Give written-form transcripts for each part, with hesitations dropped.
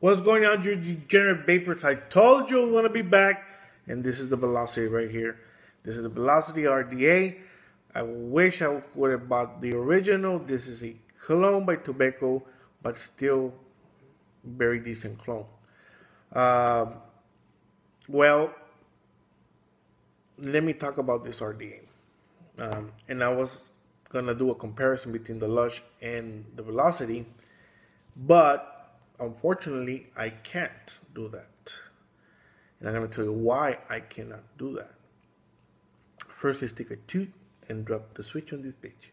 What's going on, you degenerate vapors? I told you I'm going to be back. And this is the velocity right here. This is the velocity RDA. I wish I would have bought the original. This is a clone by Tobeco, but still very decent clone. Um, well, let me talk about this RDA. And I was going to do a comparison between the Lush and the velocity, but unfortunately, I can't do that. And I'm going to tell you why I cannot do that. First, let's take a toot and drop the switch on this page.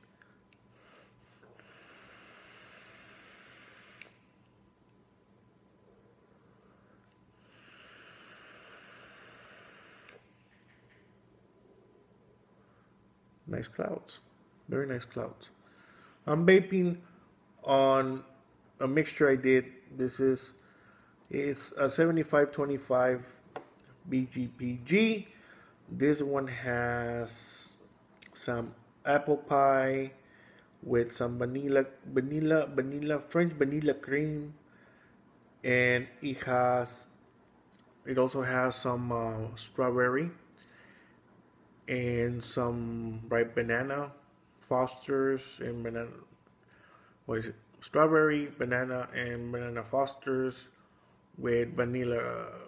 Nice clouds. Very nice clouds. I'm vaping on a mixture I did. It's a 7525 BGPG. This one has some apple pie with some French vanilla cream, and it also has some strawberry and some ripe banana Fosters and banana. What is it? Strawberry, banana, and banana Fosters with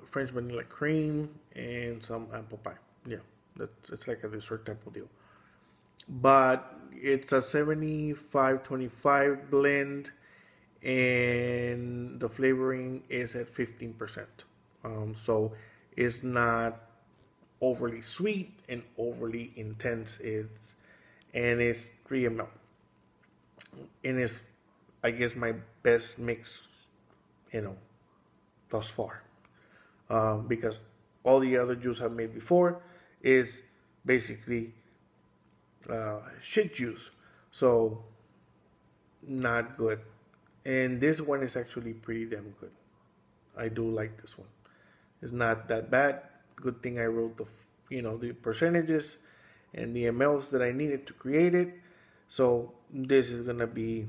French vanilla cream, and some apple pie. Yeah, it's like a dessert type of deal. But it's a 75-25 blend, and the flavoring is at 15%. So it's not overly sweet and overly intense. It's 3 ml, and it's, I guess, my best mix, thus far, because all the other juice I've made before is basically shit juice, so not good. And this one is actually pretty damn good. I do like this one. It's not that bad. Good thing I wrote the percentages and the mLs that I needed to create it. So this is gonna be,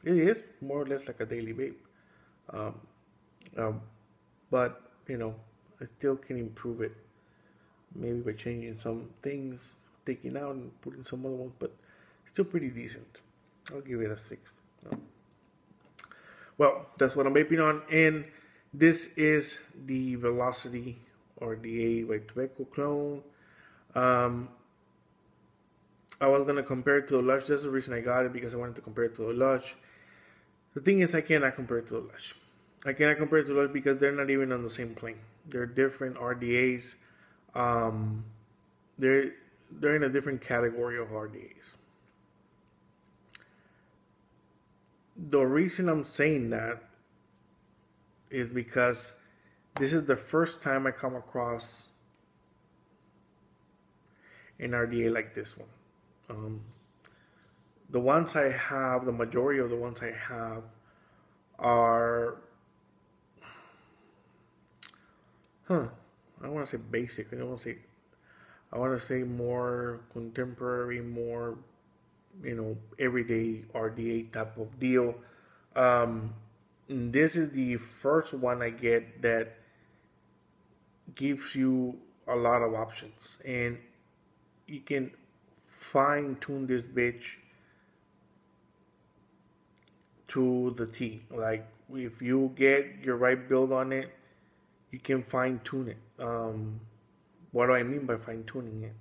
it is more or less like a daily vape. Um, but I still can improve it. Maybe by changing some things, taking out and putting some other ones, but still pretty decent. I'll give it a 6. Well, that's what I'm vaping on, and this is the Velocity RDA by Tobeco clone. I was gonna compare it to a Lush. That's the reason I got it, because I wanted to compare it to a Lush. The thing is, I cannot compare it to a Lush. I cannot compare it to Lush because they're not even on the same plane. They're different RDAs. They're in a different category of RDAs. The reason I'm saying that is because this is the first time I come across an RDA like this one. The ones I have, the majority of the ones I have are, I don't want to say basic. I want to say more contemporary, more, everyday RDA type of deal. This is the first one I get that gives you a lot of options, and you can fine tune this bitch to the T. Like, if you get your right build on it, you can fine tune it. What do I mean by fine tuning it?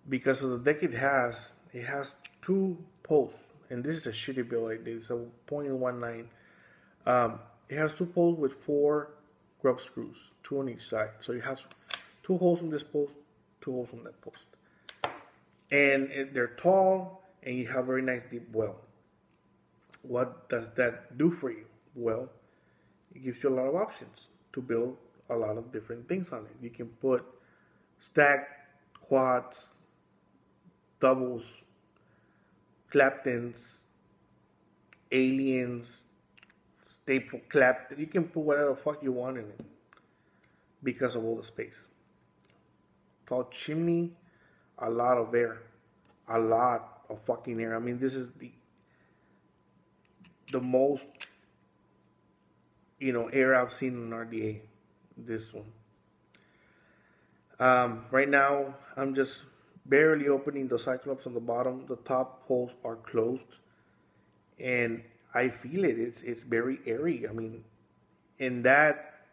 Because of the deck it has 2 posts, and this is a shitty build I did. It's a 0.19. It has 2 posts with 4 grub screws, 2 on each side. So you have 2 holes in this post, 2 holes on that post, and they're tall, and you have very nice deep well. What does that do for you? Well, it gives you a lot of options to build a lot of different things on it. You can put stacked quads, doubles, Claptons, aliens, staple Clapton. You can put whatever the fuck you want in it because of all the space. Tall chimney, a lot of air, a lot of fucking air. I mean, this is the most air I've seen in RDA. This one. Right now, I'm just barely opening the Cyclops on the bottom. The top holes are closed, and I feel it. It's very airy. I mean, and that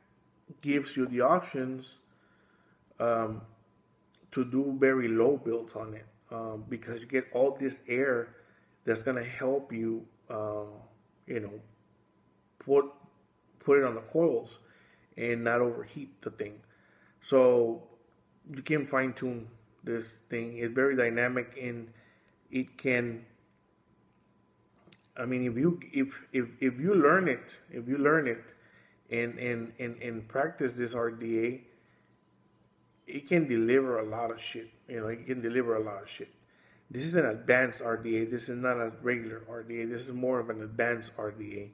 gives you the options to do very low builds on it, because you get all this air that's gonna help you, you know, put it on the coils and not overheat the thing. So you can fine tune this thing. It's very dynamic, and it can. I mean, if you learn it, and practice this RDA, it can deliver a lot of shit. It can deliver a lot of shit. This is an advanced RDA. This is not a regular RDA. This is more of an advanced RDA,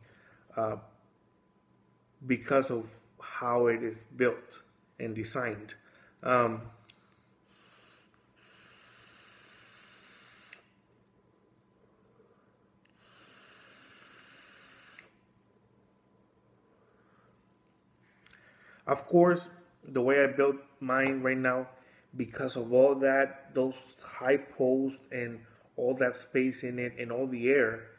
because of how it is built and designed. Of course, the way I built mine right now, because of all that, those high posts and all that space in it and all the air,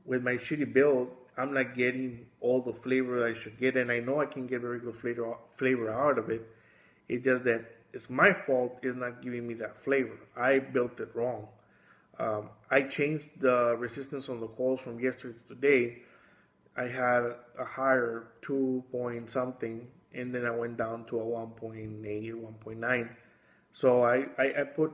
with my shitty build, I'm not getting all the flavor I should get, and I know I can get very good flavor out of it. It's just that it's my fault it's not giving me that flavor. I built it wrong. I changed the resistance on the coils from yesterday to today. I had a higher 2 point something, and then I went down to a 1.8 or 1.9. So I put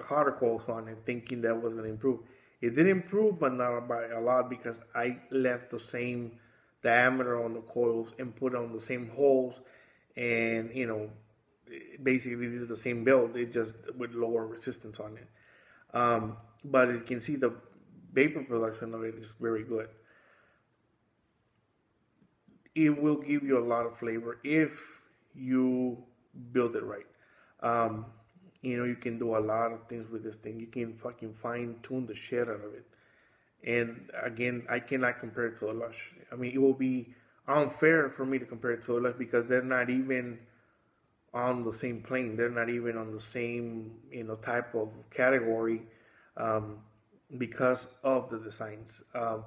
hotter coils on it, thinking that was going to improve. It did improve, but not by a lot, because I left the same diameter on the coils and put on the same holes, and basically did the same build. It just with lower resistance on it. But you can see the vapor production of it is very good. It will give you a lot of flavor if you build it right. You can do a lot of things with this thing. You can fucking fine tune the shit out of it. And again, I cannot compare it to a Lush. I mean, it will be unfair for me to compare it to a Lush, because they're not even on the same plane. They're not even on the same, type of category, because of the designs. I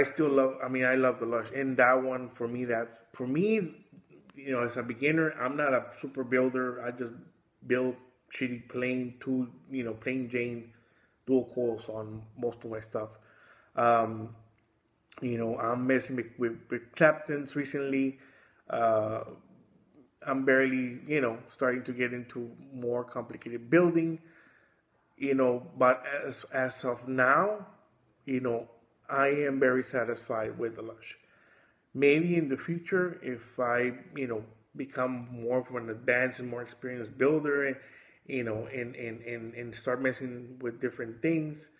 love the Lush. And that one, for me, as a beginner, I'm not a super builder. I just build shitty plain Jane dual coils on most of my stuff. I'm messing with Claptons recently. I'm barely, starting to get into more complicated building, but as of now, I am very satisfied with the Lush. Maybe in the future, if I, become more of an advanced and more experienced builder, and start messing with different things,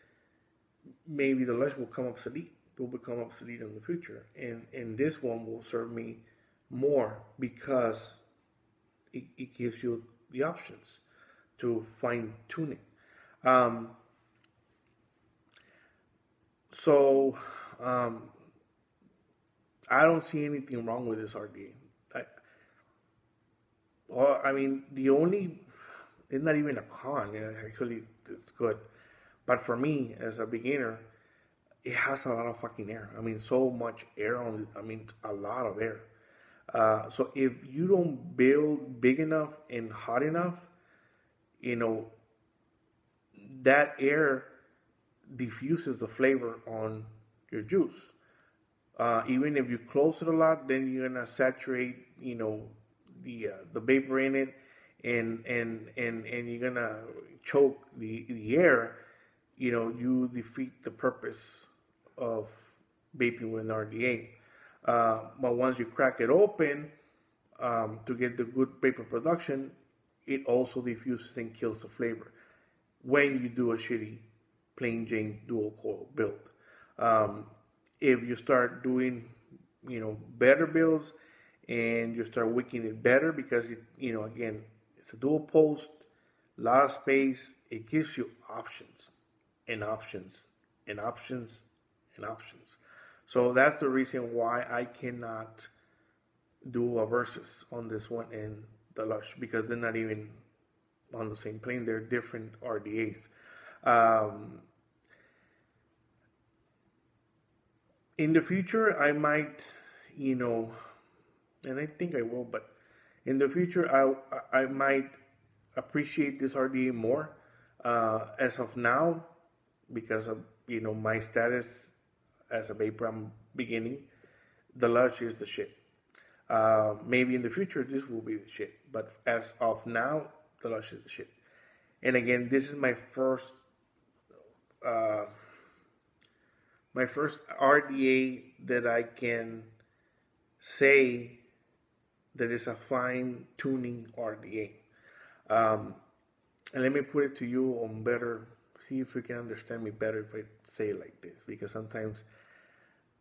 maybe the Lush will become obsolete in the future. And this one will serve me more, because it gives you the options to fine tune it. So I don't see anything wrong with this RDA. It's not even a con. Actually, it's good. But for me, as a beginner, it has a lot of fucking air. So much air on it. A lot of air. So if you don't build big enough and hot enough, that air diffuses the flavor on your juice. Even if you close it a lot, then you're gonna saturate, the vapor in it, and you're gonna choke the air. You defeat the purpose of vaping with an RDA. But once you crack it open, to get the good vapor production, it also diffuses and kills the flavor when you do a shitty plain Jane dual coil build. If you start doing, better builds, and you start wicking it better, because again, it's a dual post, a lot of space. It gives you options and options and options and options. So that's the reason why I cannot do a versus on this one and the Lush, because they're not even on the same plane. They're different RDAs. In the future, I might, and I think I will, but in the future, I might appreciate this RDA more. As of now, because of my status as a vapor I'm beginning, the Lush is the shit. Maybe in the future this will be the shit, but as of now, the Lush is the shit. And again, this is my first RDA that I can say that is a fine tuning RDA. And let me put it to you on better, see if you can understand me better if I say it like this, because sometimes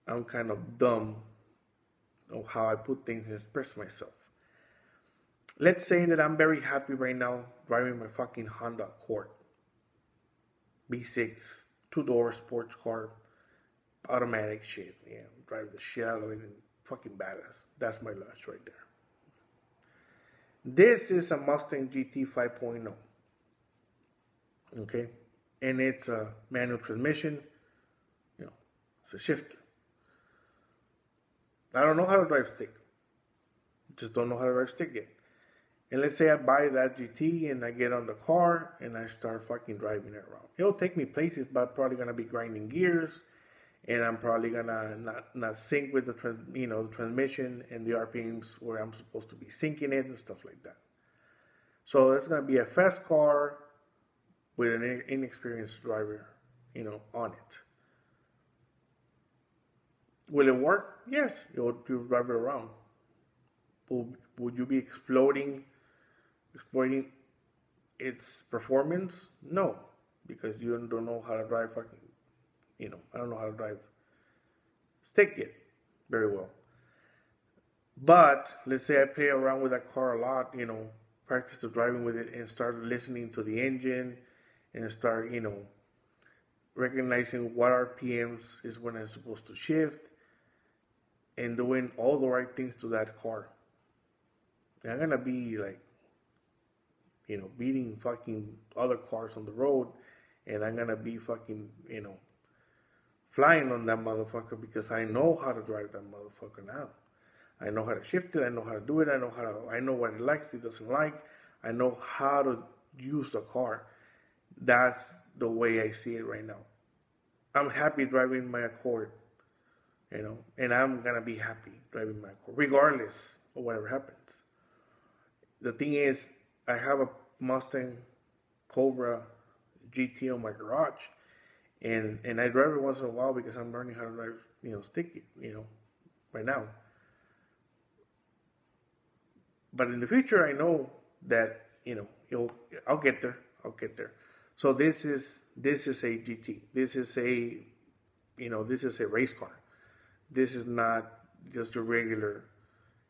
I'm kind of dumb on how I put things and express myself. Let's say that I'm very happy right now driving my fucking Honda Accord V6, two-door sports car, automatic shit. Yeah, drive the shit out of it and fucking badass. That's my Lush right there. This is a Mustang GT 5.0. Okay, and it's a manual transmission. It's a shifter. I don't know how to drive stick. Just don't know how to drive stick yet. And let's say I buy that GT and I get on the car and I start fucking driving it around. It'll take me places, but I'm probably gonna be grinding gears, and I'm probably gonna not sync with the transmission and the RPMs where I'm supposed to be syncing it and stuff like that. So it's gonna be a fast car with an inexperienced driver, on it. Will it work? Yes, you'll drive it around. Would you be exploiting its performance? No, because you don't know how to drive fucking, I don't know how to drive stick yet very well. But let's say I play around with that car a lot, practice the driving with it and start listening to the engine and start, recognizing what RPMs is when I'm supposed to shift and doing all the right things to that car. And I'm gonna be like, beating fucking other cars on the road, and I'm gonna be fucking, flying on that motherfucker because I know how to drive that motherfucker now. I know how to shift it. I know how to do it. I know what it likes, it doesn't like. I know how to use the car. That's the way I see it right now. I'm happy driving my Accord, and I'm gonna be happy driving my Accord, regardless of whatever happens. The thing is, I have a Mustang Cobra GT on my garage, and I drive it once in a while because I'm learning how to drive, stick, right now. But in the future, I know that, I'll get there. So this is a GT. This is a race car. This is not just a regular,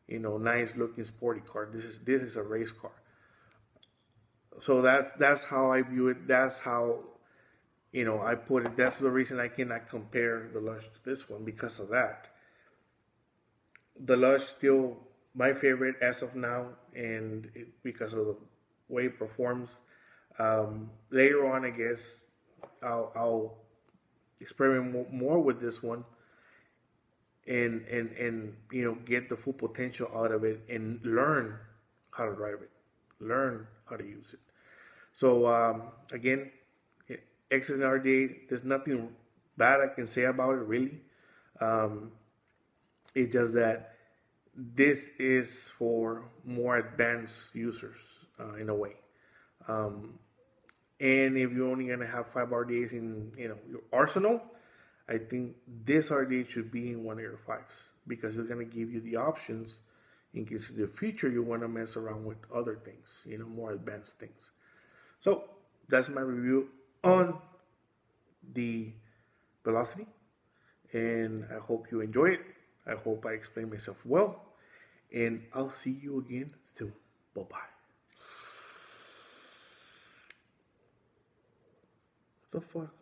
nice looking sporty car. This is a race car. So that's how I view it. That's how, I put it. That's the reason I cannot compare the Lush to this one, because of that. The Lush still my favorite as of now, and because of the way it performs. Later on, I guess I'll experiment more with this one, and get the full potential out of it and learn how to drive it, learn how to use it. So again, excellent RDA. There's nothing bad I can say about it, really. It's just that this is for more advanced users in a way. And if you're only going to have 5 RDAs in your arsenal, I think this RDA should be in one of your 5s, because it's going to give you the options in case in the future you want to mess around with other things, more advanced things. So that's my review on the Velocity, and I hope you enjoy it. I hope I explained myself well, and I'll see you again soon. Bye-bye. The fuck?